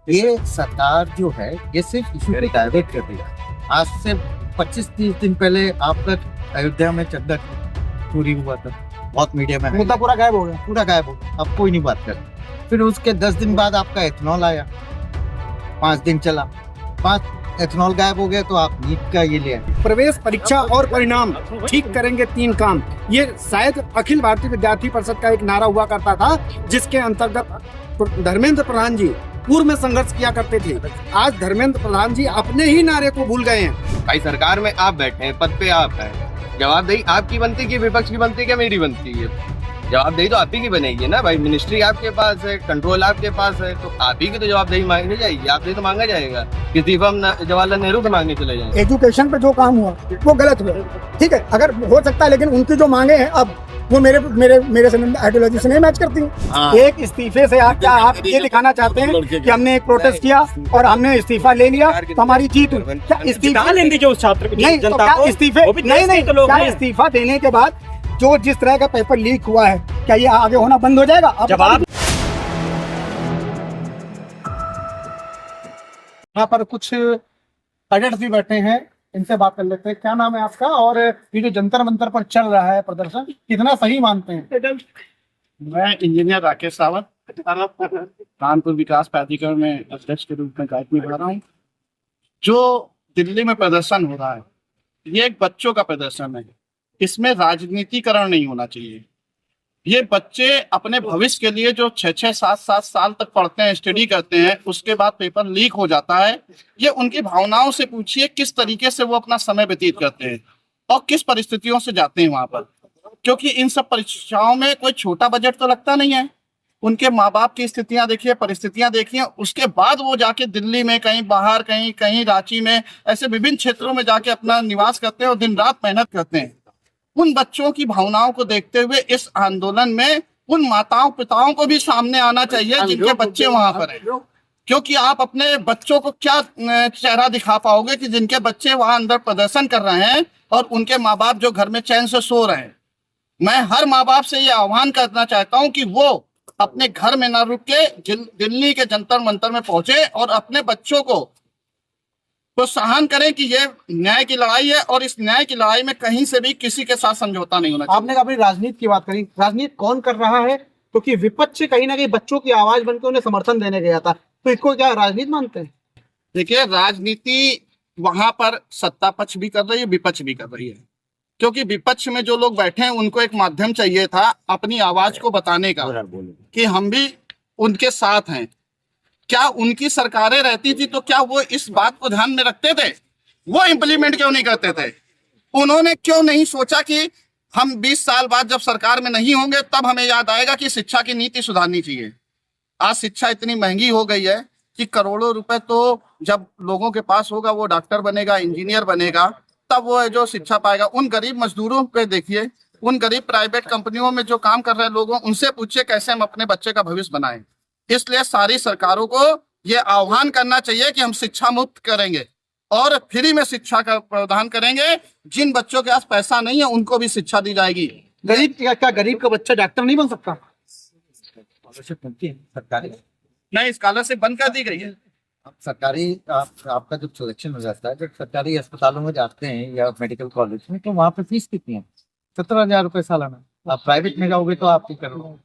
ये सरकार जो है ये सिर्फ इशू को डाइवर्ट कर रही है। आज से 25-30 दिन पहले आपका अयोध्या में चंदा चोरी हुआ था, बहुत मीडिया में मुद्दा पूरा गायब हो गया। पूरा गायब हो गया, अब कोई नहीं बात कर। फिर उसके 10 दिन बाद आपका एथनॉल आया, 5 दिन चला, 5 एथनॉल गायब हो गया, तो आप नीट का ये ले आए। प्रवेश परीक्षा और परिणाम ठीक करेंगे 3 काम, ये शायद अखिल भारतीय विद्यार्थी परिषद का एक नारा हुआ करता था, जिसके अंतर्गत धर्मेंद्र प्रधान जी पूर्व में संघर्ष किया करते थे। आज धर्मेंद्र प्रधान जी अपने ही नारे को भूल गए हैं। भाई सरकार में आप बैठे हैं, पद पे आप हैं, जवाबदेही आपकी बनती है कि विपक्ष की बनती है, क्या मेरी बनती है? जवाबदेही तो आप ही की बनेगी ना भाई। मिनिस्ट्री आपके पास है, कंट्रोल आपके पास है, तो आप ही की तो जवाबदेही मांगनी जाएगी, आपसे तो मांगा जाएगा। किसी हम जवाहरलाल नेहरू से मांगने चले जाएंगे। एजुकेशन पे जो काम हुआ वो गलत हुआ, ठीक है, अगर हो सकता है, लेकिन उनकी जो मांगे हैं अब वो मेरे से आइडियोलॉजी से नहीं मैच करती हैं। एक इस्तीफे से क्या आप ये दिखाना चाहते हैं कि हमने एक प्रोटेस्ट किया और हमने इस्तीफा ले लिया तो हमारी जीत हुई? क्या इस्तीफा लेंगे जो छात्र नहीं, तो क्या इस्तीफे नहीं, क्या इस्तीफा देने के बाद जो जिस तरह का पेपर लीक हुआ है, क्या ये आगे होना बंद हो जाएगा? जवाब यहाँ पर कुछ कैडेट्स भी बैठे हैं, इनसे बात कर लेते हैं। क्या नाम है आपका, और ये जो जंतर मंतर पर चल रहा है प्रदर्शन, कितना सही मानते हैं? मैं इंजीनियर राकेश सावंत कानपुर विकास प्राधिकरण में अध्यक्ष के रूप में दायित्व निभा रहा हूँ। जो दिल्ली में प्रदर्शन हो रहा है, ये एक बच्चों का प्रदर्शन है, इसमें राजनीतिकरण नहीं होना चाहिए। ये बच्चे अपने भविष्य के लिए जो 6-6, 7-7 साल तक पढ़ते हैं, स्टडी करते हैं, उसके बाद पेपर लीक हो जाता है। ये उनकी भावनाओं से पूछिए किस तरीके से वो अपना समय व्यतीत करते हैं और किस परिस्थितियों से जाते हैं वहां पर, क्योंकि इन सब परीक्षाओं में कोई छोटा बजट तो लगता नहीं है। उनके माँ बाप की स्थितियां देखिए, परिस्थितियां देखिए, उसके बाद वो जाके दिल्ली में कहीं बाहर, कहीं रांची में, ऐसे विभिन्न क्षेत्रों में जाके अपना निवास करते हैं और दिन रात मेहनत करते हैं। उन बच्चों की भावनाओं को देखते हुए इस आंदोलन में उन माताओं पिताओं को भी सामने आना चाहिए जिनके बच्चे वहां पर हैं, क्योंकि आप अपने बच्चों को क्या चेहरा दिखा पाओगे कि जिनके बच्चे वहां अंदर प्रदर्शन कर रहे हैं और उनके माँ बाप जो घर में चैन से सो रहे हैं। मैं हर माँ बाप से ये आह्वान करना चाहता हूँ कि वो अपने घर में ना रुक के दिल्ली के जंतर मंतर में पहुंचे और अपने बच्चों को प्रोत्साहन करें कि ये न्याय की लड़ाई है और इस न्याय की लड़ाई में कहीं से भी किसी के साथ समझौता नहीं होना चाहिए। आपने अपनी राजनीति की बात करी, राजनीति कौन कर रहा है? क्योंकि विपक्ष कहीं ना कहीं बच्चों की आवाज बनकर उन्हें समर्थन देने गया था, तो इसको क्या राजनीति मानते हैं? देखिए, राजनीति वहां पर सत्ता पक्ष भी कर रही है, विपक्ष भी कर रही है, क्योंकि विपक्ष में जो लोग बैठे हैं उनको एक माध्यम चाहिए था अपनी आवाज को बताने का कि हम भी उनके साथ हैं। क्या उनकी सरकारें रहती थी तो क्या वो इस बात को ध्यान में रखते थे? वो इम्प्लीमेंट क्यों नहीं करते थे? उन्होंने क्यों नहीं सोचा कि हम 20 साल बाद जब सरकार में नहीं होंगे तब हमें याद आएगा कि शिक्षा की नीति सुधारनी चाहिए। आज शिक्षा इतनी महंगी हो गई है कि करोड़ों रुपए तो जब लोगों के पास होगा, वो डॉक्टर बनेगा, इंजीनियर बनेगा, तब वो जो शिक्षा पाएगा। उन गरीब मजदूरों पे देखिए, उन गरीब प्राइवेट कंपनियों में जो काम कर रहे लोगों, उनसे पूछिए कैसे हम अपने बच्चे का भविष्य बनाएं। इसलिए सारी सरकारों को ये आह्वान करना चाहिए कि हम शिक्षा मुक्त करेंगे और फ्री में शिक्षा का प्रदान करेंगे। जिन बच्चों के पास पैसा नहीं है उनको भी शिक्षा दी जाएगी। गरीब क्या गरीब का बच्चा डॉक्टर नहीं बन सकता? सरकारी नहीं, स्कॉलरशिप बंद कर दी गई है। सरकारी आपका जब सिलेक्शन हो जाता है, जब सरकारी अस्पतालों में जाते हैं या मेडिकल कॉलेज में, तो वहाँ पे फीस कितनी है? 17,000 रुपए सालाना। आप प्राइवेट में जाओगे तो आपकी करोड़।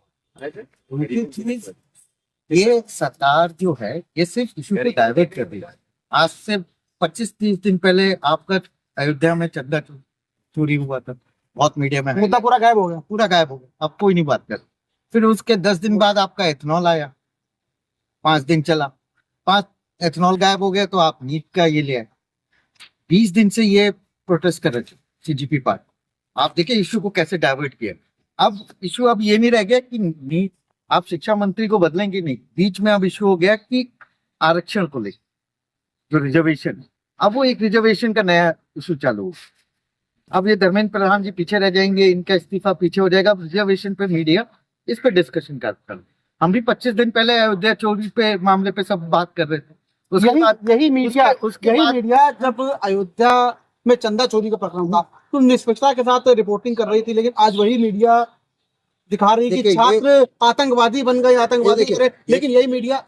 ये सरकार जो है ये सिर्फ इशू को डाइवर्ट कर रही है। आज से 25-30 दिन पहले आपका अयोध्या में चंदा चोरी हुआ था, बहुत मीडिया में मुद्दा पूरा गायब हो गया। पूरा गायब हो गया, अब कोई नहीं बात कर। फिर उसके 10 दिन बाद आपका एथनॉल आया, 5 दिन चला, 5 एथनॉल गायब हो गया, तो आप नीट का ये ले आए। 20 दिन से ये प्रोटेस्ट कर रहे थे सीजीपी पार्ट। आप देखिए इशू को कैसे डाइवर्ट किया। अब इशू अब ये नहीं रह गया कि नीट, आप शिक्षा मंत्री को बदलेंगे नहीं, बीच में अब इशू हो गया कि आरक्षण को लेकर जो रिजर्वेशन, अब वो एक रिजर्वेशन का नया इशू चालू हो। अब ये धर्मेंद्र प्रधान जी पीछे रह जाएंगे, इनका इस्तीफा पीछे हो जाएगा। रिजर्वेशन पे मीडिया इस पे डिस्कशन करता है। हम भी 25 दिन पहले अयोध्या चोरी पे मामले पे सब बात कर रहे थे। उसके बाद यही मीडिया जब अयोध्या में चंदा चोरी का प्रकरण था तो निष्पक्षता के साथ रिपोर्टिंग कर रही थी, लेकिन आज वही मीडिया दिखा रही कि छात्र आतंकवादी बन गए, आतंकवादी, लेकिन यही मीडिया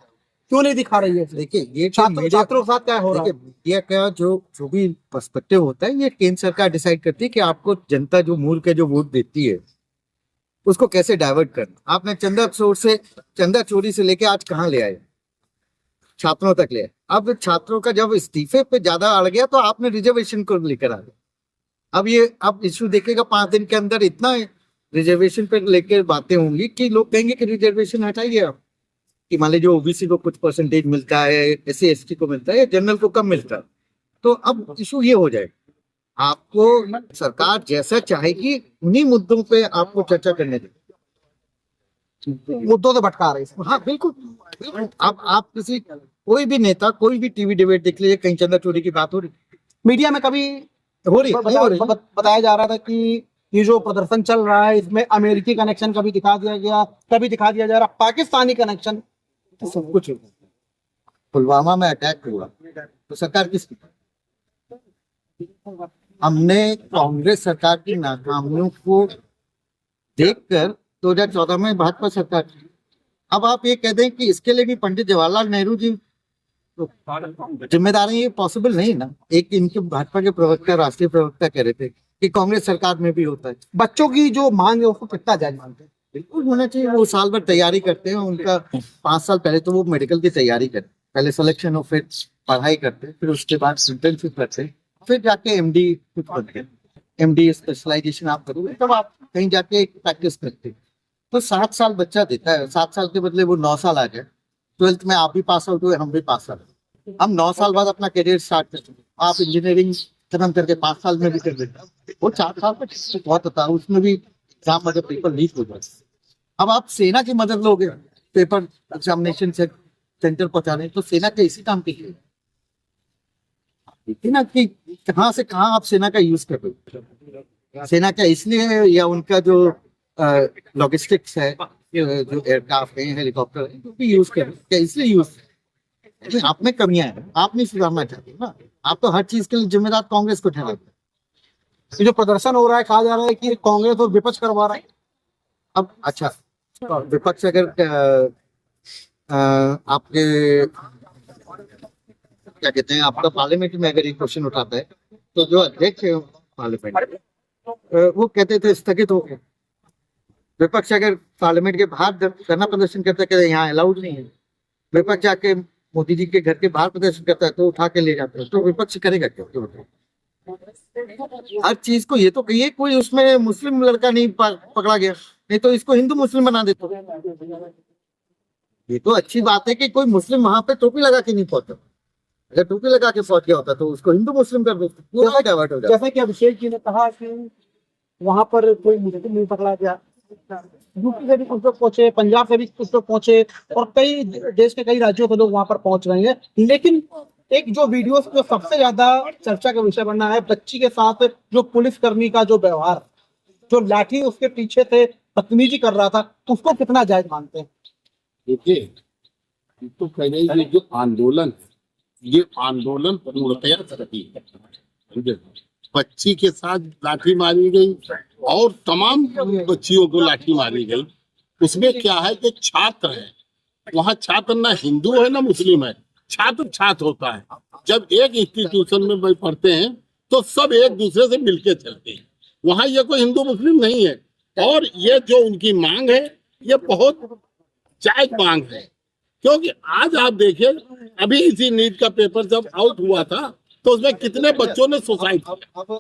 क्यों नहीं दिखा रही है? देखिए ये छात्रों के साथ क्या हो रहा है? देखिए मीडिया का जो भी पर्सपेक्टिव होता है, ये केंद्र सरकार डिसाइड करती है कि आपको जनता जो मूल के जो वोट देती है उसको कैसे डाइवर्ट करना। आपने चंदा चोरी से लेके आज कहाँ ले आए, छात्रों तक ले आए। अब छात्रों का जब इस्तीफे पे ज्यादा अड़ गया तो आपने रिजर्वेशन को लेकर आ गए। अब इश्यू देखेगा 5 दिन के अंदर इतना रिजर्वेशन पे लेकर बातें होंगी कि लोग कहेंगे कि रिजर्वेशन हटाइए आप, कि मान लीजिए ओबीसी को कुछ परसेंटेज मिलता है, SC ST को मिलता है, या जनरल को कम मिलता है। तो अब इशू ये हो जाए, आपको सरकार जैसा चाहेगी उन्हीं मुद्दों पे आपको चर्चा करने दें। मुद्दों से भटका रहे हैं। हाँ बिल्कुल। अब आप कोई भी नेता, कोई भी टीवी डिबेट देख लीजिए, कहीं चंदा चोरी की बात हो रही, मीडिया में कभी हो रही नहीं हो रही। बताया जा रहा था कि ये जो प्रदर्शन चल रहा है इसमें अमेरिकी कनेक्शन कभी दिखा दिया गया, कभी दिखा दिया जा रहा पाकिस्तानी कनेक्शन। तो सब कुछ होगा। पुलवामा में अटैक हुआ तो सरकार किसकी? हमने कांग्रेस सरकार की नाकामियों को देखकर 2014 में भाजपा सरकार की। अब आप ये कह दें कि इसके लिए भी पंडित जवाहरलाल नेहरू जी तो जिम्मेदार है, ये पॉसिबल नहीं ना। एक इनके भाजपा के प्रवक्ता, राष्ट्रीय प्रवक्ता कह रहे थे कि कांग्रेस सरकार में भी होता है। बच्चों की जो मांग है उसको कितना जायज मानते हैं? बिल्कुल होना चाहिए। वो साल भर तैयारी करते हैं, उनका 5 साल पहले तो वो मेडिकल की तैयारी करते, पहले सिलेक्शन हो, फिर पढ़ाई करते, फिर उसके बाद इंटर्नशिप करते, फिर जाके MD कुछ बनते। MD स्पेशलाइजेशन आप करोगे तब आप कहीं जाके प्रैक्टिस करते। तो 7 साल बच्चा देता है, 7 साल के बदले वो 9 साल आ जाए। 12th में आप भी पास आउट हुए, हम भी पास आउट, हम 9 साल बाद अपना करियर स्टार्ट करते हैं। आप इंजीनियरिंग खत्म करके 5 साल में भी कर देते, वो 4 साल में बहुत होता है, उसमें भी एग्जाम में पेपर लीक हो जाते। अब आप सेना की मदद लोगे पेपर एग्जामिनेशन से सेंटर पहुंचाने, तो सेना के इसी काम के लिए देखिए ना कि कहाँ से कहाँ आप सेना का यूज कर रहे हो। सेना का इसलिए है या उनका जो लॉजिस्टिक्स है, जो एयरक्राफ्ट है, हेलीकॉप्टर है, जो भी यूज कर रहे हैं, क्या इसलिए यूज? आप में कमियां हैं, आप नहीं सुधारना चाहते ना। आप तो हर चीज के लिए जिम्मेदार कांग्रेस को ठहराते हैं। ये जो प्रदर्शन हो रहा है, कहा जा रहा है कि कांग्रेस और विपक्ष करवा रहा है। अब अच्छा, विपक्ष अगर आपके क्या कहते हैं, आपका पार्लियामेंट में अगर ये क्वेश्चन उठाता है तो जो अध्यक्ष है पार्लियामेंट, वो कहते थे स्थगित हो गया। विपक्ष अगर पार्लियामेंट के बाहर धरना प्रदर्शन करता है, कहते यहाँ अलाउड नहीं है। विपक्ष जाके मोदी जी के घर के बाहर प्रदर्शन करता है तो उठा के ले जाते हैं। तो विपक्ष करेगा क्या? हर चीज को ये तो कहिए कोई उसमें मुस्लिम लड़का नहीं पकड़ा गया, नहीं तो इसको हिंदू मुस्लिम बना देते। ये तो अच्छी बात है कि कोई मुस्लिम वहां पे टोपी लगा के नहीं पहुंचा। अगर टोपी लगा के पहुंच गया होता तो उसको हिंदू मुस्लिम कर देते, पूरा डाइवर्ट हो जाता। जैसे कि अभिषेक जी ने कहा कि वहां पर कोई मुस्लिम नहीं पकड़ा गया, यूपी से भी कुछ लोग पहुंचे, पंजाब से भी कुछ लोग पहुंचे, और कई देश के कई राज्यों के लोग वहां पर पहुंच रहे हैं। लेकिन एक जो वीडियो जो सबसे ज्यादा चर्चा का विषय बनना है, बच्ची के साथ जो पुलिसकर्मी का जो व्यवहार, जो लाठी उसके पीछे से बदतमीजी कर रहा था, उसको कितना जायज मानते हैं? देखिए, तो कह रहे हैं जो आंदोलन है, ये आंदोलन पूर्णतया सही है। समझे? बच्ची के साथ लाठी मारी गई और तमाम बच्चियों को लाठी मारी गई। उसमें क्या है कि छात्र है, वहाँ छात्र ना हिंदू है ना मुस्लिम है, छात्र छात्र होता है। जब एक इंस्टीट्यूशन में पढ़ते हैं तो सब एक दूसरे से मिलके चलते हैं। वहाँ ये कोई हिंदू मुस्लिम नहीं है। और ये जो उनकी मांग है ये बहुत जायज मांग है, क्योंकि आज आप देखिए अभी इसी नीट का पेपर जब आउट हुआ था तो उसमें कितने बच्चों ने सुसाइड किया।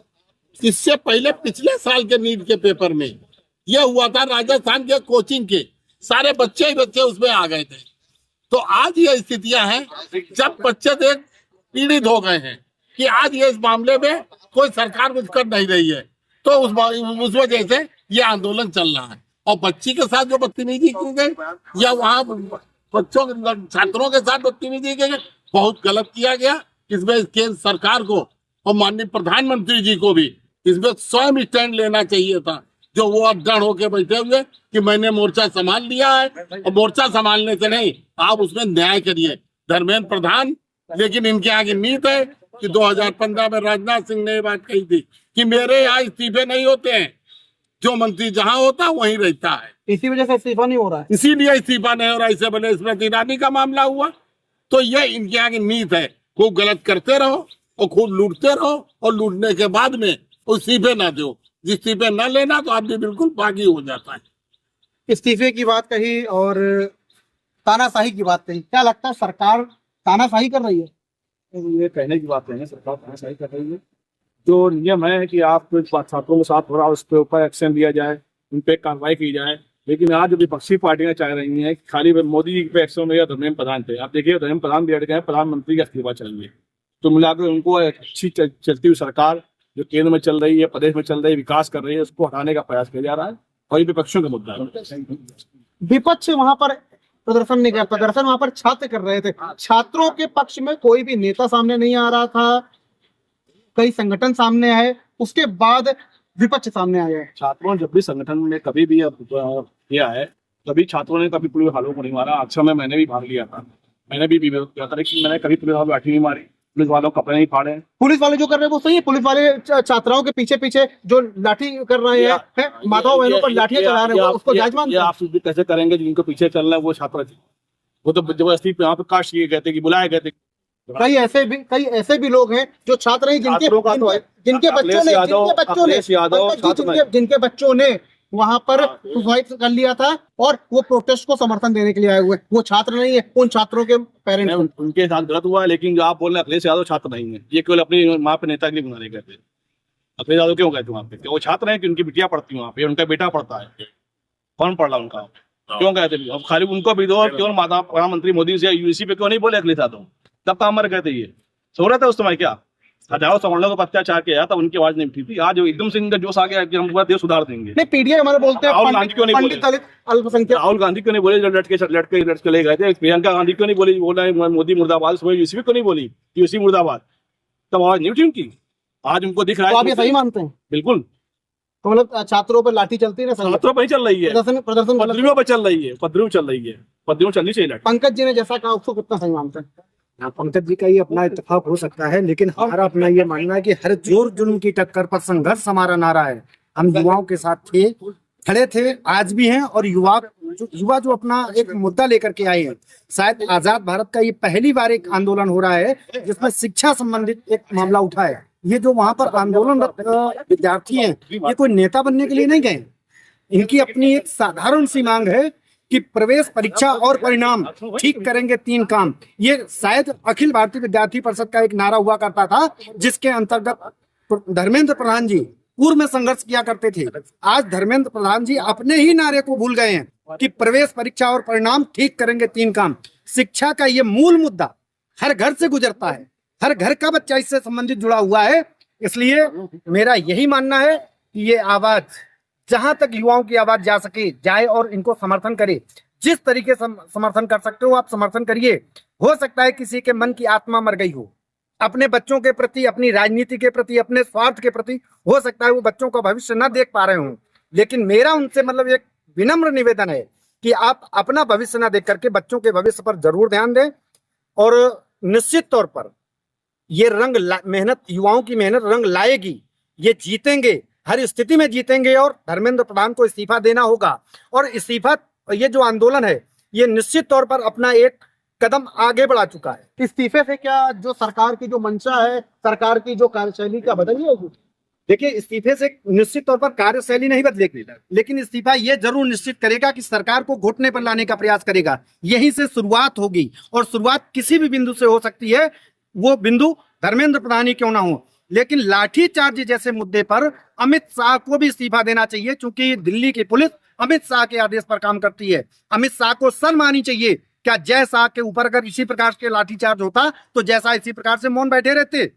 इससे पहले पिछले साल के नीट के पेपर में यह हुआ था, राजस्थान के कोचिंग के सारे बच्चे ही बच्चे उसमें आ गए थे। तो आज ये स्थितियां हैं जब बच्चे देख पीड़ित हो गए हैं कि आज ये इस मामले में कोई सरकार कुछ कर नहीं रही है, तो उस वजह से ये आंदोलन चल रहा है। और बच्ची के साथ जो बदतमीजी की गई या वहाँ बच्चों छात्रों के साथ बदतमीजी की गई, बहुत गलत किया गया। इसमें केंद्र सरकार को और माननीय प्रधानमंत्री जी को भी इसमें स्वयं स्टैंड लेना चाहिए था, जो वो अड़ड़ होके बैठे हुए कि मैंने मोर्चा संभाल लिया है। और मोर्चा संभालने से नहीं, आप उसमें न्याय करिए। धर्मेंद्र प्रधान, लेकिन इनके आगे नीत है कि 2015 में राजनाथ सिंह ने ये बात कही थी कि मेरे यहाँ इस्तीफे नहीं होते हैं, जो मंत्री जहाँ होता वहीं रहता है। इसी वजह से इस्तीफा नहीं हो रहा है। इसीलिए इस्तीफा नहीं हो रहा। इससे पहले स्मृति ईरानी का मामला हुआ, तो ये इनके आगे नीत है, खूब गलत करते रहो और खूब लूटते रहो, और लूटने के बाद में इस्तीफे ना दो, इस्तीफे ना लेना तो आदमी बिल्कुल बागी हो जाता है। इस्तीफे की बात कही और तानाशाही की बात कही, क्या लगता है सरकार तानाशाही कर रही है? ये कहने की बात नहीं है, सरकार तानाशाही कर रही है। जो नियम है कि आप छात्रों के साथ हो रहा है उसके ऊपर एक्शन लिया जाए, उन पे कार्रवाई की जाए, लेकिन आज जो विपक्षी पार्टियां चाह रही हैं कि खाली मोदी जी पे एक्शन हो या धर्मेंद्र प्रधान पे। आप देखिए धर्मेंद्र प्रधान भी अड़ गए, प्रधानमंत्री का इस्तीफा चाहिए, तो मिलाकर उनको अच्छी चलती हुई सरकार जो केंद्र में चल रही है, प्रदेश में चल रही है, विकास कर रही है, उसको हटाने का प्रयास किया जा रहा है, और ये विपक्षियों का मुद्दा है। विपक्ष वहां पर प्रदर्शन नहीं करता, दरअसल वहां पर छात्र कर रहे थे। छात्रों के पक्ष में कोई भी नेता सामने नहीं आ रहा था, कई संगठन सामने आए, उसके बाद विपक्ष सामने आया है। छात्रों ने जब भी संगठन में कभी भी किया है, तभी छात्रों ने कभी पुलिस वालों को नहीं मारा। अक्सर में मैंने भी भाग लिया था, मैंने भी विरोध किया था, लेकिन मैंने कभी पुलिस वालों लाठी नहीं मारी, पुलिस वालों को कपड़े नहीं फाड़े। पुलिस वाले जो कर रहे हैं वो सही है, पुलिस वाले छात्राओं के पीछे पीछे जो लाठी कर रहे हैं, माताओं बहनों पर लाठियां चला रहे हैं, उसको जायज मानते हैं? आप कैसे करेंगे जिनको पीछे चल रहे हैं वो छात्र थे, वो तो जबरदस्ती यहाँ पे काश किए गए थे कि बुलाए गए थे। कई ऐसे भी लोग हैं जो छात्र हैं जिनके बच्चों ने वहां पर सुसाइड कर लिया था और वो प्रोटेस्ट को समर्थन देने के लिए आए हुए। वो छात्र नहीं है, उन छात्रों के पेरेंट्स उनके साथ गलत हुआ है, लेकिन जो आप बोल रहे हैं अखिलेश यादव छात्र नहीं है, ये केवल अपनी माँ पे नेता के लिए बुलाने गए थे। अखिलेश यादव क्यों गए थे वहाँ पे? वो छात्र हैं कि उनकी बिटिया पढ़ती है वहाँ पे, उनका बेटा पढ़ता है, कौन पढ़ रहा उनका, क्यों गए थे? अब खाली उनको भी दो, क्यों माता प्रधानमंत्री मोदी से यूसी पे क्यों नहीं बोले अखिलेश यादव? तब काम मर गए थे, ये सो रहे थे उस समय। क्या हजारों सवर्णों को अत्याचार किया था, उनकी आवाज नहीं उठी थी। आज एकदम से इनका जोश आ गया कि हम पूरा देश सुधार देंगे। नहीं, पीडीआई हमारे बोलते हैं राहुल गांधी क्यों नहीं बोले? राहुल गांधी क्यों नहीं बोले? लटके ले गए थे। प्रियंका गांधी क्यों नहीं बोली? बोल रहे मोदी मुर्दाबाद, यूसी क्यों नहीं बोली यूसी मुर्दाबाद? तब आवाज नहीं उठी उनकी। आज उनको दिख रहा है। आप ये सही मानते हैं? बिल्कुल। तो मतलब छात्रों पर लाठी चलती है ना, छात्रों पर ही चल रही है, प्रदर्शन पदरियों पर चल रही है, पदरियों चल रही है, पदरियों चलनी चाहिए। पंकज जी ने जैसा कहा उसको कितना सही मानते हैं? पंकज जी का ये अपना इत्तेफाक हो सकता है, लेकिन हमारा अपना ये मानना है कि हर जोर जुल्म की टक्कर पर संघर्ष हमारा नारा है। हम युवाओं के साथ थे, खड़े थे, आज भी हैं, और युवा जो अपना एक मुद्दा लेकर के आए हैं। शायद आजाद भारत का ये पहली बार एक आंदोलन हो रहा है जिसमें शिक्षा संबंधित एक मामला उठा है। ये जो वहां पर आंदोलनरत विद्यार्थी हैं, ये कोई नेता बनने के लिए नहीं गए। इनकी अपनी एक साधारण सी मांग है कि प्रवेश परीक्षा और परिणाम ठीक करेंगे 3 काम। ये शायद अखिल भारतीय विद्यार्थी परिषद का एक नारा हुआ करता था, जिसके अंतर्गत धर्मेंद्र प्रधान जी पूर्व में संघर्ष किया करते थे। आज धर्मेंद्र प्रधान जी अपने ही नारे को भूल गए हैं कि प्रवेश परीक्षा और परिणाम ठीक करेंगे 3 काम। शिक्षा का ये मूल मुद्दा हर घर से गुजरता है, हर घर का बच्चा इससे संबंधित जुड़ा हुआ है। इसलिए मेरा यही मानना है कि ये आवाज जहां तक युवाओं की आवाज जा सके जाए और इनको समर्थन करे। जिस तरीके से समर्थन कर सकते हो आप समर्थन करिए। हो सकता है किसी के मन की आत्मा मर गई हो, अपने बच्चों के प्रति, अपनी राजनीति के प्रति, अपने स्वार्थ के प्रति, हो सकता है वो बच्चों का भविष्य न देख पा रहे हो। लेकिन मेरा उनसे मतलब एक विनम्र निवेदन है कि आप अपना भविष्य न देख करके बच्चों के भविष्य पर जरूर ध्यान दें। और निश्चित तौर पर ये मेहनत, युवाओं की मेहनत रंग लाएगी। ये जीतेंगे, हर स्थिति में जीतेंगे, और धर्मेंद्र प्रधान को इस्तीफा देना होगा। और इस्तीफा, ये जो आंदोलन है, ये निश्चित तौर पर अपना एक कदम आगे बढ़ा चुका है। इस्तीफे से क्या जो सरकार की जो मंशा है, सरकार की जो कार्यशैली क्या बदली होगी? देखिए, इस्तीफे से निश्चित तौर पर कार्यशैली नहीं बदलेगी, लेकिन इस्तीफा ये जरूर निश्चित करेगा कि सरकार को घुटने पर लाने का प्रयास करेगा। यहीं से शुरुआत होगी, और शुरुआत किसी भी बिंदु से हो सकती है, वो बिंदु धर्मेंद्र प्रधान ही क्यों ना हो। लेकिन लाठीचार्ज जैसे मुद्दे पर अमित शाह को भी इस्तीफा देना चाहिए, क्योंकि दिल्ली की पुलिस अमित शाह के आदेश पर काम करती है। अमित शाह को शर्म आनी चाहिए। क्या जय शाह के ऊपर अगर इसी प्रकार के लाठीचार्ज होता तो जय शाह इसी प्रकार से मौन बैठे रहते?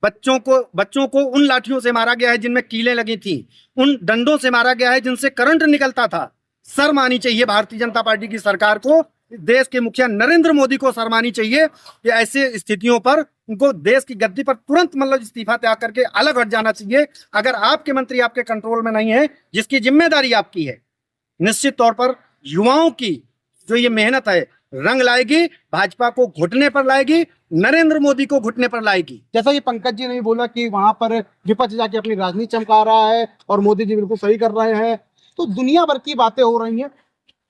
बच्चों को उन लाठियों से मारा गया है जिनमें कीलें लगी थी, उन डंडों से मारा गया है जिनसे करंट निकलता था। शर्म आनी चाहिए भारतीय जनता पार्टी की सरकार को, देश के मुखिया नरेंद्र मोदी को शर्म आनी चाहिए कि ऐसे स्थितियों पर उनको देश की गद्दी पर तुरंत मतलब इस्तीफा त्याग करके अलग हट जाना चाहिए। अगर आपके मंत्री आपके कंट्रोल में नहीं है, जिसकी जिम्मेदारी आपकी है, निश्चित तौर पर युवाओं की जो ये मेहनत है रंग लाएगी, भाजपा को घुटने पर लाएगी, नरेंद्र मोदी को घुटने पर लाएगी। जैसा कि पंकज जी ने बोला कि वहां पर विपक्ष जाके अपनी राजनीति चमका रहा है और मोदी जी बिल्कुल सही कर रहे हैं, तो दुनिया भर की बातें हो रही हैं।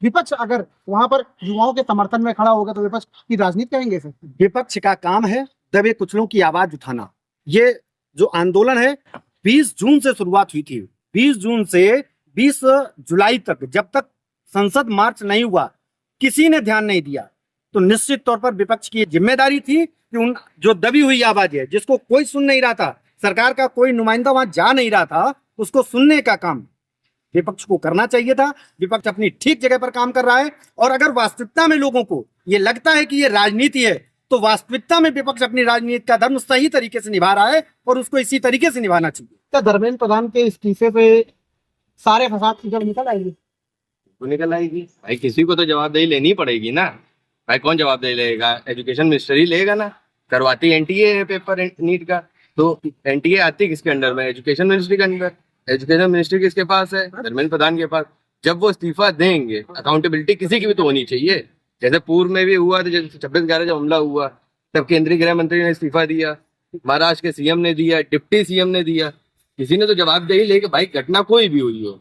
विपक्ष अगर वहां पर युवाओं के समर्थन में खड़ा होगा तो विपक्ष की राजनीति कहेंगे सर? विपक्ष का काम है दबे कुचलों की आवाज उठाना। ये जो आंदोलन है 20 जून से शुरुआत हुई थी, 20 जून से 20 जुलाई तक, जब तक संसद मार्च नहीं हुआ किसी ने ध्यान नहीं दिया। तो निश्चित तौर पर विपक्ष की जिम्मेदारी थी कि उन जो दबी हुई आवाज है, जिसको कोई सुन नहीं रहा था, सरकार का कोई नुमाइंदा वहां जा नहीं रहा था, उसको सुनने का काम विपक्ष को करना चाहिए था। विपक्ष अपनी ठीक जगह पर काम कर रहा है, और अगर वास्तविकता में लोगों को ये लगता है कि ये राजनीति है, तो वास्तविकता में विपक्ष अपनी राजनीति का धर्म सही तरीके से निभा रहा है और उसको इसी तरीके से निभाना चाहिए। क्या धर्मेंद्र प्रधान के इस्तीफे पे सारे फसाद की जड़ निकल आएगी? तो निकल आएगी भाई, किसी को तो जवाबदेही लेनी पड़ेगी ना भाई। कौन जवाबदेही लेगा? एजुकेशन मिनिस्ट्री लेगा ना। करवाती एनटीए है पेपर नीट का, तो एनटीए आती किसके अंडर में? एजुकेशन मिनिस्ट्री के अंदर। एजुकेशन मिनिस्ट्री किसके पास है? धर्मेंद्र प्रधान के पास। जब वो इस्तीफा देंगे, अकाउंटेबिलिटी किसी की भी तो होनी चाहिए। जैसे पूर्व में भी हुआ था, जैसे 26/11 जब हमला हुआ तब केंद्रीय गृह मंत्री ने इस्तीफा दिया, महाराष्ट्र के सीएम ने दिया, डिप्टी सीएम ने दिया। किसी ने तो जवाबदेही लेके, भाई घटना कोई भी हुई हो,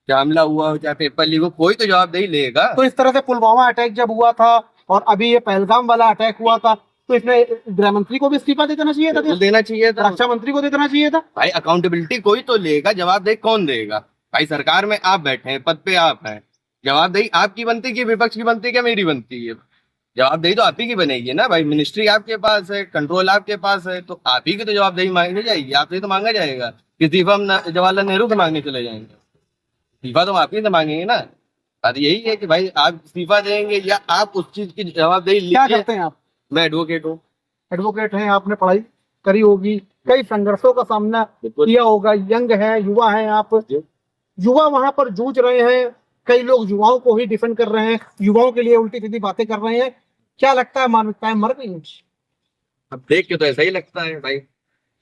चाहे हमला हुआ हो चाहे पेपर लीक हो, कोई तो जवाबदेही लेगा। तो इस तरह से पुलवामा अटैक जब हुआ था और अभी ये पहलगाम वाला अटैक हुआ था, तो इसमें गृह मंत्री को भी इस्तीफा दे देना चाहिए था, देना चाहिए था। रक्षा मंत्री को दे देना चाहिए था। भाई अकाउंटेबिलिटी कोई तो लेगा, जवाबदेही कौन देगा? भाई सरकार में आप बैठे हैं, पद पे आप हैं, जवाबदेही आपकी बनती है, विपक्ष की बनती है, क्या मेरी बनती है? जवाबदेही तो आप ही की बनेगी ना भाई। मिनिस्ट्री आपके पास है, कंट्रोल आपके पास है, तो आप ही की तो जवाबदेही मांगनी जाएगी, आपसे तो मांगा जाएगा। इस्तीफा हम जवाहरलाल नेहरू से मांगने चले जाएंगे? इस्तीफा तो हम आप ही से मांगेंगे ना। बात यही है कि भाई आप इस्तीफा देंगे या आप उस चीज की जवाबदेही क्या लीजिए। करते हैं आप? मैं एडवोकेट हूँ। एडवोकेट हैं, आपने पढ़ाई करी होगी, कई संघर्षों का सामना किया होगा, यंग है, युवा है आप, युवा वहां पर जूझ रहे हैं, कई लोग युवाओं को ही डिफेंड कर रहे हैं, युवाओं के लिए उल्टी सीधी बातें कर रहे हैं। क्या लगता है, मानवताएं मर गई हैं? अब देख के तो ऐसा ही लगता है भाई,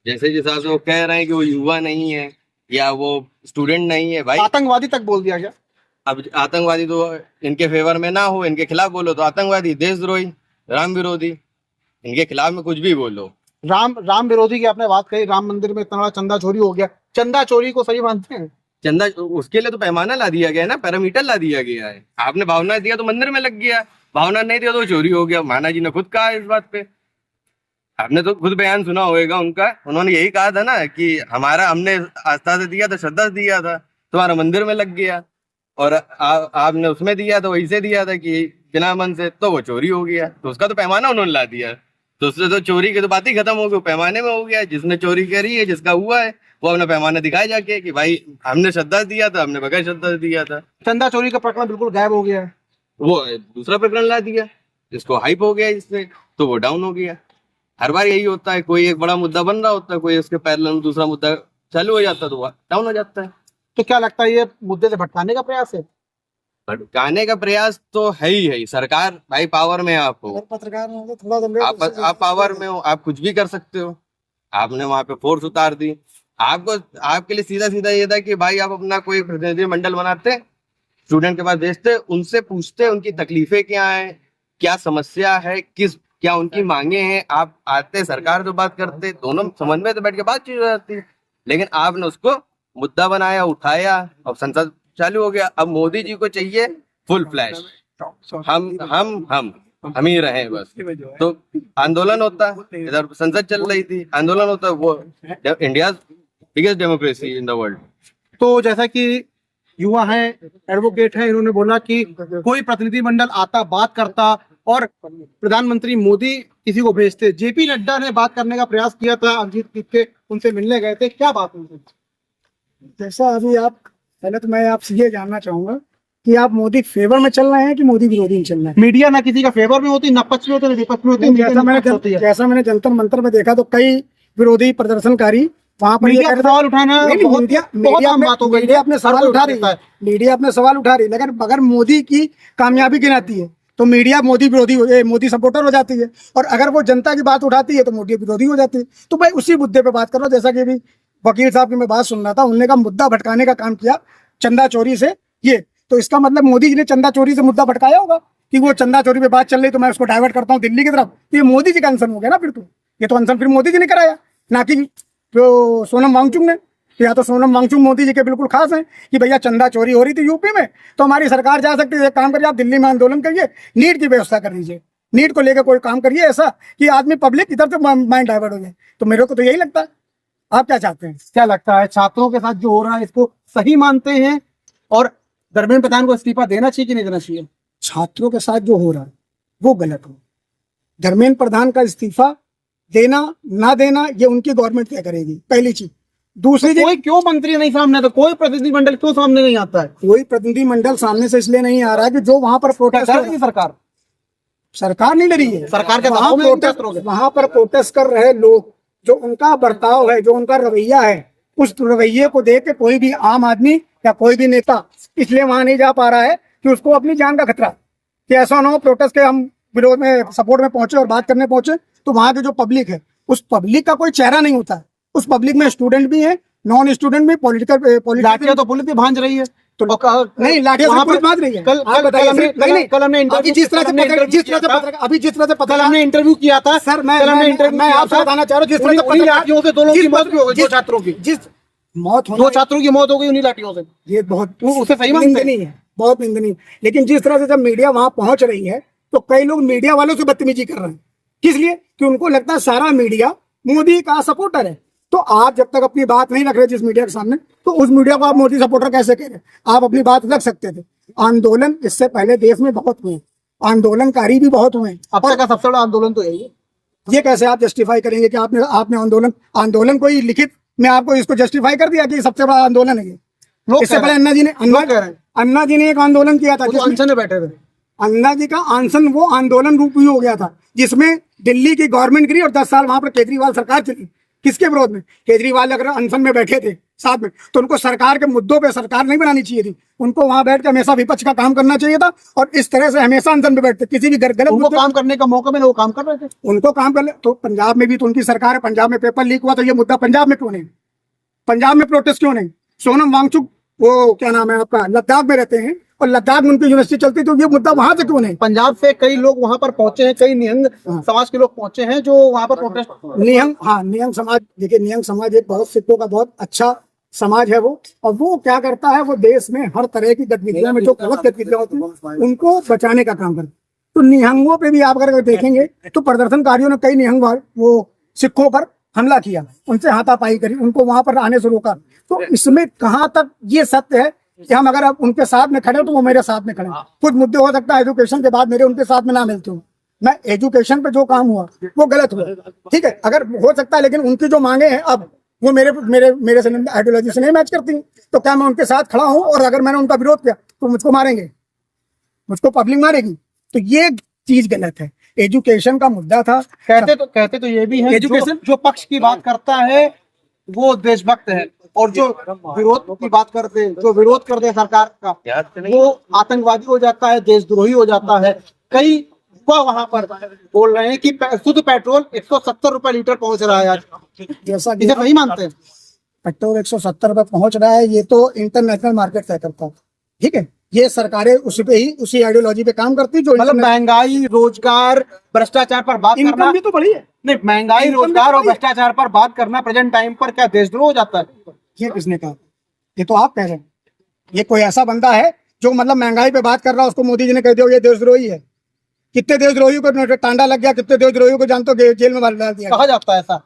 जैसे जिस हिसाब से वो कह रहे हैं कि वो युवा नहीं है या वो स्टूडेंट नहीं है। भाई आतंकवादी तक बोल दिया गया। अब आतंकवादी तो इनके फेवर में ना हो, इनके खिलाफ बोलो तो आतंकवादी, देशद्रोही, राम विरोधी, इनके खिलाफ में कुछ भी बोलो। राम विरोधी की आपने बात कही, राम मंदिर में इतना बड़ा चंदा चोरी हो गया, चंदा चोरी को सही मानते हैं? चंदा उसके लिए तो पैमाना ला दिया गया है ना, पैरामीटर ला दिया गया है। आपने भावना दिया तो मंदिर में लग गया, भावना नहीं दिया तो चोरी हो गया। माना जी ने खुद कहा इस बात पे, आपने तो खुद बयान सुना होगा उनका। उन्होंने यही कहा था ना कि हमने आस्था से दिया था, श्रद्धा से दिया था, तुम्हारा मंदिर में लग गया। और आपने उसमें दिया था, वही से दिया था कि बिना मन से, तो वो चोरी हो गया। तो उसका तो पैमाना उन्होंने ला दिया, तो उससे तो चोरी की तो बात ही खत्म हो गई, पैमाने में हो गया। जिसने चोरी करी है, जिसका हुआ है, वो अपना पैमाना दिखाए जाके कि भाई हमने श्रद्धा से दिया था, हमने बगैर श्रद्धा से दिया था। चंदा चोरी का प्रकरण बिल्कुल गायब हो गया है। वो दूसरा प्रकरण ला दिया, जिसको हाइप हो गया इससे, तो वो डाउन हो गया। हर बार यही होता है, कोई एक बड़ा मुद्दा बन रहा होता है, कोई उसके पैरेलल में दूसरा मुद्दा चालू हो जाता है, तो वो डाउन हो जाता है। तो क्या लगता है, ये मुद्दे से भटकाने का प्रयास है? भटकाने का प्रयास तो है ही। सरकार भाई पावर में आप हो, पत्रकार हो, थोड़ा आप पावर में हो, आप कुछ भी कर सकते हो। आपने वहां पे फोर्स उतार दी, आपके लिए सीधा सीधा ये था कि भाई आप अपना कोई प्रतिनिधि मंडल बनाते, स्टूडेंट के पास भेजते, उनसे पूछते उनकी तकलीफें क्या है, क्या समस्या है, क्या उनकी मांगे हैं। आप आते, सरकार तो बात करते, दोनों समन्वय से बैठ के बातचीत हो जाती। लेकिन आपने उसको मुद्दा बनाया, उठाया, और संसद चालू हो गया। अब मोदी जी को चाहिए फुल फ्लैश, हम ही रहे बस। तो आंदोलन होता, इधर संसद चल रही थी, आंदोलन होता, वो India biggest democracy in the world. तो जैसा कि युवा हैं, एडवोकेट हैं, इन्होंने बोला कि कोई प्रतिनिधि मंडल आता, बात करता, और प्रधानमंत्री मोदी किसी को भेजते। जेपी नड्डा ने बात करने का प्रयास किया था, अभिजीत के उनसे मिलने गए थे, क्या बात हुई? जैसा अभी आप, पहले तो मैं आपसे ये जानना चाहूंगा कि आप मोदी फेवर में चल रहे हैं कि मोदी विरोधी में चल रहे हैं? मीडिया ना किसी का फेवर में होती, ना पक्ष में होती, ना विपक्ष में होती। जैसा मैंने जंतर मंतर में देखा तो कई विरोधी प्रदर्शनकारी वहां पर मीडिया सवाल उठाना, मीडिया अपने सवाल उठा रही है, मीडिया अपने सवाल उठा रही है, लेकिन अगर मोदी की कामयाबी गिनाती है तो मीडिया मोदी विरोधी, मोदी सपोर्टर हो जाती है, और अगर वो जनता की बात उठाती है तो मोदी विरोधी हो जाती है। तो भाई उसी मुद्दे पे बात कर रहा हूँ। जैसा कि अभी वकील साहब की मैं बात सुन रहा था, उन्होंने कहा मुद्दा भटकाने का काम किया चंदा चोरी से, ये तो इसका मतलब मोदी जी ने चंदा चोरी से मुद्दा भटकाया होगा कि वो चंदा चोरी पे बात चल रही तो मैं उसको डाइवर्ट करता हूँ दिल्ली की तरफ। तो ये मोदी जी का अनशन हो गया ना फिर। तो ये तो अनशन फिर मोदी जी ने कराया, ना कि सोनम वांगचुक ने। या तो सोनम वांगचुक मोदी जी के बिल्कुल खास हैं कि भैया चंदा चोरी हो रही थी यूपी में, तो हमारी सरकार जा सकती है, एक काम करिए आप दिल्ली में आंदोलन करिए, नीट की व्यवस्था कर लीजिए, नीट को लेकर कोई काम करिए ऐसा कि आदमी पब्लिक इधर से माइंड डाइवर्ट हो जाए। तो मेरे को तो यही लगता है। आप क्या चाहते हैं? क्या लगता है छात्रों के साथ जो हो रहा है इसको सही मानते हैं, और धर्मेंद्र प्रधान को इस्तीफा देना चाहिए कि नहीं देना चाहिए? छात्रों के साथ जो हो रहा है वो गलत हो। धर्मेंद्र प्रधान का इस्तीफा देना ना देना ये उनकी गवर्नमेंट तय करेगी, पहली चीज। दूसरी चीज, कोई क्यों मंत्री नहीं सामने आता, कोई प्रतिनिधिमंडल क्यों सामने नहीं आता है? कोई प्रतिनिधिमंडल सामने से इसलिए नहीं आ रहा है कि जो वहां पर प्रोटेस्ट कर रही है, सरकार नहीं डरी है, सरकार के वहां दबाव में प्रोटेस्ट, वहां पर प्रोटेस्ट कर रहे लोग, जो उनका बर्ताव है, जो उनका रवैया है, उस रवैये को देख के कोई भी आम आदमी या कोई भी नेता इसलिए वहां नहीं जा पा रहा है कि उसको अपनी जान का खतरा, कि ऐसा ना हो प्रोटेस्ट के हम विरोध में सपोर्ट में पहुंचे और बात करने पहुंचे तो वहां की जो पब्लिक है उस पब्लिक का कोई चेहरा नहीं होता है। उस पब्लिक में स्टूडेंट भी है, नॉन स्टूडेंट भी, पॉलिटिकल लाठियां तो पुलिस भी भांज रही है, तो नहीं लाठियां वहाँ से पुलिस पर- भाग रही है। कल- आप कल- बताइए, कल हमने- नहीं, नहीं, कल हमने अभी इंटरव्यू- जिस तरह से हमने पत्रकार, इंटरव्यू जिस तरह से किया था। पत्रकार, अभी जिस तरह से कल पत्रकार, हमने इंटरव्यू किया था सर मैं कल हमने इंटरव्यू मैं किया आपसे था। बताना चाह रहा हूँ, जिस तरह से उन्हीं लाठियों से दो लोगों की मौत भी हो गई, दो छात्रों की, जिस मौत दो होना, छात्रों की मौत हो गई उन्हीं लाठियों से। ये बहुत उसे सही मानते हैं? निंदनीय है, बहुत निंदनीय। लेकिन जिस तरह से जब मीडिया वहां पहुंच रही है तो कई लोग मीडिया वालों से बदतमीजी कर रहे हैं। किस लिए? कि उनको लगता है सारा मीडिया मोदी का सपोर्टर है। तो आप जब तक अपनी बात नहीं रख रहे जिस मीडिया के सामने, तो उस मीडिया को आप मोदी सपोर्टर कैसे कह रहे? आप अपनी बात रख सकते थे। आंदोलन इससे पहले देश में बहुत हुए, आंदोलनकारी भी बहुत हुए। अब तक का सबसे बड़ा आंदोलन तो यही है। ये कैसे आप जस्टिफाई करेंगे कि आपने आंदोलन कोई लिखित में आपको इसको जस्टिफाई कर दिया कि सबसे बड़ा आंदोलन है ये? लोग इससे कह पहले रहे अन्ना जी ने एक आंदोलन किया था, वो तो जिसमें अनशन में बैठे थे। अन्ना जी का अनशन वो आंदोलन रूप ही हो गया था, जिसमें दिल्ली की गवर्नमेंट गिरी और 10 साल वहां पर केजरीवाल सरकार चली। किसके विरोध में? केजरीवाल अगर अनशन में बैठे थे साथ में, तो उनको सरकार के मुद्दों पे सरकार नहीं बनानी चाहिए थी, उनको वहां बैठ के हमेशा विपक्ष का काम करना चाहिए था। और इस तरह से हमेशा अनशन में बैठते, किसी भी गलत उनको मुद्दे, काम करने का मौका मिला, वो काम कर रहे थे। उनको काम कर ले। तो पंजाब में भी तो उनकी सरकार है, पंजाब में पेपर लीक हुआ तो ये मुद्दा पंजाब में क्यों नहीं? पंजाब में प्रोटेस्ट क्यों नहीं? सोनम वांगचुक वो क्या नाम है आपका, लद्दाख में रहते हैं और लद्दाख में उनकी यूनिवर्सिटी चलती, तो ये मुद्दा वहां से क्यों नहीं? पंजाब से कई लोग वहां पर पहुंचे हैं, कई निहंग समाज के लोग पहुंचे हैं जो वहां पर प्रोटेस्ट। निहंग समाज, देखिए निहंग समाज एक बहुत सिखों का बहुत अच्छा समाज है वो, और वो क्या करता है, वो देश में हर तरह की गतिविधियों में जो गलत गतिविधियां होती हैं उनको बचाने का काम करता है। तो निहंगों पे भी आप अगर देखेंगे तो प्रदर्शनकारियों ने कई निहंग वो सिखों पर हमला किया, उनसे हाथापाई करी, उनको वहां पर आने से रोका। तो इसमें कहाँ तक ये सत्य है कि हम अगर आप उनके साथ में खड़े हो तो वो मेरे साथ में खड़े हैं? कुछ मुद्दे हो सकता है एजुकेशन के बाद मेरे उनके साथ में ना मिलते हो, मैं एजुकेशन पे जो काम हुआ वो गलत हुआ, ठीक है, अगर हो सकता है, लेकिन उनकी जो मांगे हैं अब वो मेरे मेरे मेरे से आइडियोलॉजी से नहीं मैच करती, तो क्या मैं उनके साथ खड़ा हूं? और अगर मैंने उनका विरोध किया तो मुझको मारेंगे, मुझको पब्लिक मारेगी, तो ये चीज गलत है। एजुकेशन का मुद्दा था। कहते तो ये भी है, एजुकेशन जो पक्ष की बात करता है वो देशभक्त है, और जो विरोध की बात करते, जो विरोध करते सरकार का, वो आतंकवादी हो जाता है, देशद्रोही हो जाता है। कई युवा वहां पर बोल रहे हैं कि शुद्ध पेट्रोल 170 रुपए लीटर पहुंच रहा है आज। जैसा कि इसे सही मानते हैं? पेट्रोल 170 रुपए पहुंच रहा है, ये तो इंटरनेशनल मार्केट तय करता है, ठीक है। ये सरकारें उसी पे ही, उसी आइडियोलॉजी पे काम करती है जो मतलब महंगाई, रोजगार, भ्रष्टाचार पर बात करना इनकम भी तो बढ़ी है। नहीं, महंगाई, रोजगार और भ्रष्टाचार पर बात करना प्रेजेंट टाइम पर क्या देशद्रोह हो जाता है? ये किसने कहा? ये तो आप कह रहे हैं। ये कोई ऐसा बंदा है जो मतलब महंगाई पे बात कर रहा है, उसको मोदी जी ने कह दिया ये देशद्रोही है? कितने देशद्रोहियों को टांडा लग गया, कितने देशद्रोहियों को जानते हो जेल में डाल दिया। कहा जाता है ऐसा?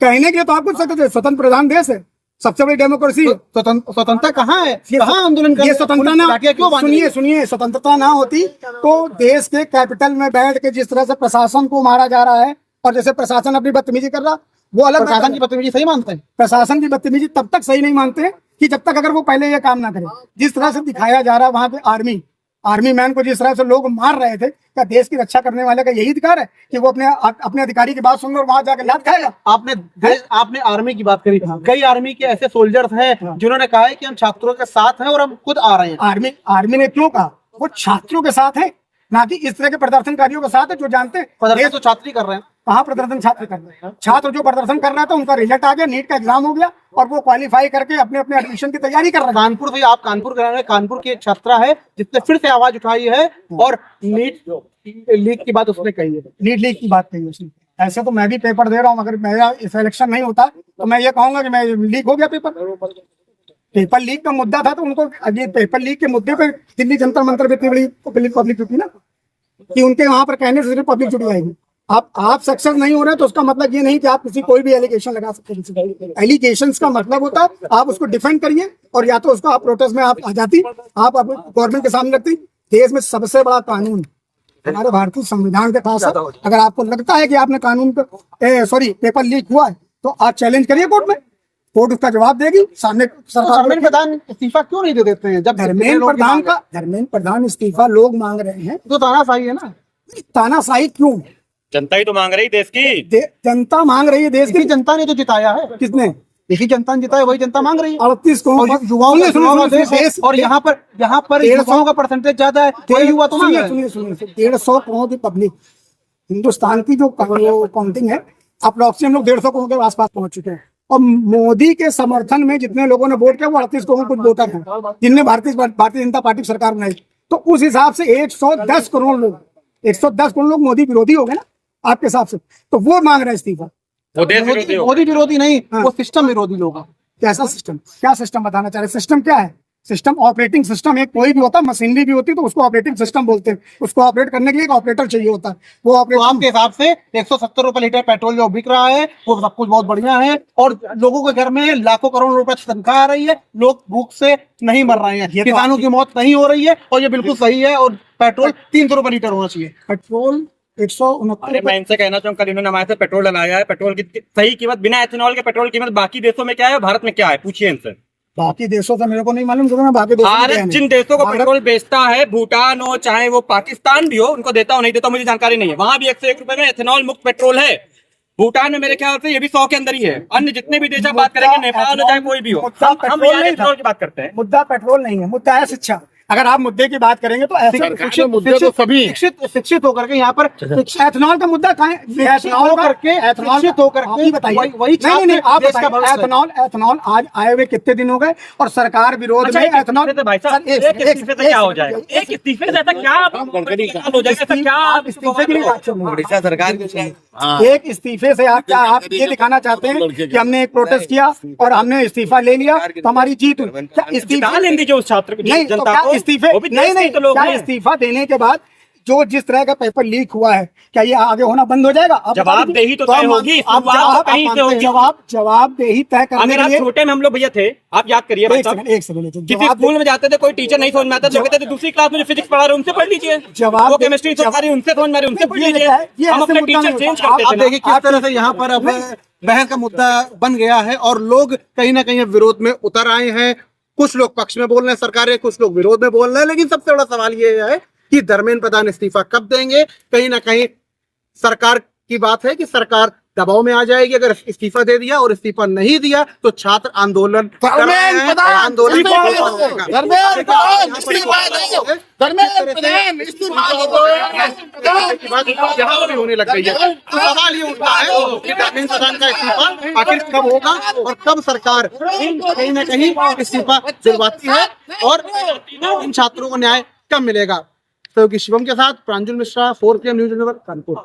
कहने के लिए तो आप कुछ सकते थे, स्वतंत्र प्रधान देश है, सबसे बड़ी डेमोक्रेसी है। स्वतंत्रता कहाँ है? कहाँ आंदोलन कर? ये स्वतंत्रता ना, क्यों बांध रही है? सुनिए, स्वतंत्रता ना होती तो देश के कैपिटल में बैठ के जिस तरह से प्रशासन को मारा जा रहा है, और जैसे प्रशासन अपनी बदतमीजी कर रहा, वो अलग। प्रशासन की बदतमीजी सही मानते हैं? प्रशासन की बदतमीजी तब तक सही नहीं मानते कि जब तक अगर वो पहले ये काम ना करे। जिस तरह से दिखाया जा रहा है वहां पे आर्मी मैन को जिस तरह से लोग मार रहे थे, क्या देश की रक्षा करने वाले का यही अधिकार है कि वो अपने अधिकारी की बात सुन और वहां जाकर लात खाएगा? आपने आर्मी की बात करी, कई आर्मी के ऐसे सोल्जर्स हैं जिन्होंने कहा है कि हम छात्रों के साथ हैं और हम खुद आ रहे हैं। आर्मी ने क्यों कहा? वो छात्रों के साथ है, ना कि इस तरह के प्रदर्शनकारियों के साथ है जो जानते हैं प्रदर्शन तो छात्र ही कर रहे हैं। कहाँ प्रदर्शन छात्र कर रहे हैं? छात्र जो प्रदर्शन कर रहा था उनका रिजल्ट आ गया, नीट का एग्जाम हो गया और वो क्वालिफाई करके अपने अपने एडमिशन की तैयारी कर रहे हैं। कानपुर से, आप कानपुर के रहने, कानपुर की एक छात्रा है जिसने फिर से आवाज उठाई है और नीट लीक की बात उसने कही है। नीट लीक की बात कही उसने, ऐसे तो मैं भी पेपर दे रहा हूँ, अगर मेरा सिलेक्शन नहीं होता तो मैं ये कहूंगा कि मैं लीक हो गया पेपर लीक का मुद्दा था, तो उनको अभी पेपर लीक के मुद्दे पे दिल्ली जंतर मंतर पे इतनी बड़ी पब्लिक जुटी ना, कि उनके वहां पर कहने से सिर्फ पब्लिक जुटी आएगी। आप सक्सेस नहीं हो रहे तो उसका मतलब ये नहीं कि आप किसी कोई भी एलिगेशन लगा सकते हैं। एलिगेशन का मतलब होता है आप उसको डिफेंड करिए, और या तो उसको आप प्रोटेस्ट में आप आ जाती, आप गवर्नमेंट के सामने रखती। देश में सबसे बड़ा कानून हमारे भारतीय संविधान के पास है। अगर आपको लगता है कि आपने कानून पेपर लीक हुआ है तो आप चैलेंज करिए कोर्ट में, कोर्ट उसका जवाब देगी। सामने धर्मेंद्र प्रधान इस्तीफा क्यों नहीं दे देते हैं? जब धर्मेंद्र प्रधान इस्तीफा लोग मांग रहे हैं तो तानाशाही है ना। तानाशाही क्यों? जनता ही तो मांग रही देश की, जनता मांग रही है देश की। जनता ने तो जिताया है। किसने? देखिए जनता ने जिताया, वही जनता मांग रही है। 38 करोड़ युवाओं का देश है, और यहाँ पर युवाओं का परसेंटेज ज्यादा है, वही युवा तो मांग रहे हैं। सुनिए 150 करोड़ की पब्लिक, हिंदुस्तान की जो काउंटिंग है अप्रोक्सीमेटली हम लोग 150 करोड़ के आसपास पहुंच चुके हैं, और मोदी के समर्थन में जितने लोगों ने वोट किया वो 38 करोड़ कुछ वोटर हैं जिनने भारतीय जनता पार्टी की सरकार बनाई। तो उस हिसाब से 110 करोड़ लोग मोदी विरोधी हो गए ना आपके हिसाब से, तो वो मांग रहे हैं इस्तीफा। मोदी विरोधी नहीं, वो सिस्टम विरोधी लोग। कैसा सिस्टम? क्या सिस्टम बताना चाह रहे? सिस्टम क्या है? सिस्टम ऑपरेटिंग सिस्टम एक कोई भी होता है, मशीनरी भी होती है तो उसको ऑपरेटिंग सिस्टम बोलते हैं। उसको ऑपरेट करने के लिए एक ऑपरेटर चाहिए होता है। वो ऑपरेटर आपके हिसाब से 170 रुपए लीटर पेट्रोल जो बिक रहा है वो सब कुछ बहुत बढ़िया है, और लोगों के घर में लाखों करोड़ रुपए तनख्वाह आ रही है, लोग भूख से नहीं मर रहे हैं, किसानों की मौत नहीं हो रही है, और ये बिल्कुल सही है। और पेट्रोल 300 रुपए लीटर होना चाहिए। पेट्रोल 169। मैं इनसे कहना चाहूँ, कल इन्होंने हमारे से पेट्रोल डलाया है, पेट्रोल की सही कीमत बिना एथेनॉल के पेट्रोल कीमत बाकी देशों में क्या है, भारत में क्या है, पूछिए इनसे। बाकी देशों का मेरे को नहीं मालूम, क्योंकि मैं बाकी भारत जिन देशों को पेट्रोल बेचता है, भूटान हो चाहे वो पाकिस्तान भी हो, उनको देता हो नहीं देता मुझे जानकारी नहीं है, वहां भी 101 रुपए में एथेनॉल मुक्त पेट्रोल है। भूटान में मेरे ख्याल से ये भी 100 के अंदर ही है। अन्य जितने भी देश बात करेंगे, नेपाल हो चाहे कोई भी हो, हम एथेनॉल की बात करते हैं। मुद्दा पेट्रोल नहीं है, मुद्दा है शिक्षा। अगर आप मुद्दे की बात करेंगे तो शिक्षित होकर के यहाँ पर एथेनॉल का मुद्दा कहाँ है? एथेनॉल आज आए हुए कितने दिन हो गए, और सरकार विरोध में एथेनॉल। भाई साहब क्या हो जाएगा? एक इस्तीफे से ऐसा क्या हो जाएगा? इस्तीफे की बात उड़ीसा सरकार एक इस्तीफे से आप ये दिखाना चाहते हैं कि हमने एक प्रोटेस्ट किया और हमने इस्तीफा ले लिया तो हमारी जीत हुई? क्या इस्तीफा लेंगे जो उस छात्र नहीं, जनता को इस्तीफे नहीं, क्या इस्तीफा देने के बाद जो जिस तरह का पेपर लीक हुआ है क्या ये आगे होना बंद हो जाएगा? जवाबदेही तो तय होगी। जवाबदेही तय करने के लिए छोटे में हम लोग भैया थे, आप याद करिए, किसी स्कूल में जाते थे, कोई टीचर नहीं समझ में आता, कहते थे दूसरी क्लास में फिजिक्स पढ़ा रहे उनसे पढ़ लीजिए, वो केमिस्ट्री समझा रही उनसे समझ में रही उनसे पढ़ लीजिए। हम अपने टीचर चेंज करते थे। देखिए किस तरह से यहाँ पर अब बहस का मुद्दा बन गया है, और लोग कहीं ना कहीं विरोध में उतर आए हैं। कुछ लोग पक्ष में बोल रहे हैं सरकार, कुछ लोग विरोध में बोल रहे हैं, लेकिन सबसे बड़ा सवाल ये है कि धर्मेंद्र प्रधान इस्तीफा कब देंगे। कहीं ना कहीं सरकार की बात है कि सरकार दबाव में आ जाएगी अगर इस्तीफा दे दिया, और इस्तीफा नहीं दिया तो छात्र आंदोलन यहाँ भी होने लग गई है। तो सवाल ये उठता है कि धर्मेंद्र प्रधान का इस्तीफा आखिर कब होगा, और कब सरकार कहीं ना कहीं इस्तीफा दिलवाती है, और इन छात्रों को न्याय कब मिलेगा। तो शिवम के साथ Pranjal Mishra, 4PM news network, Kanpur.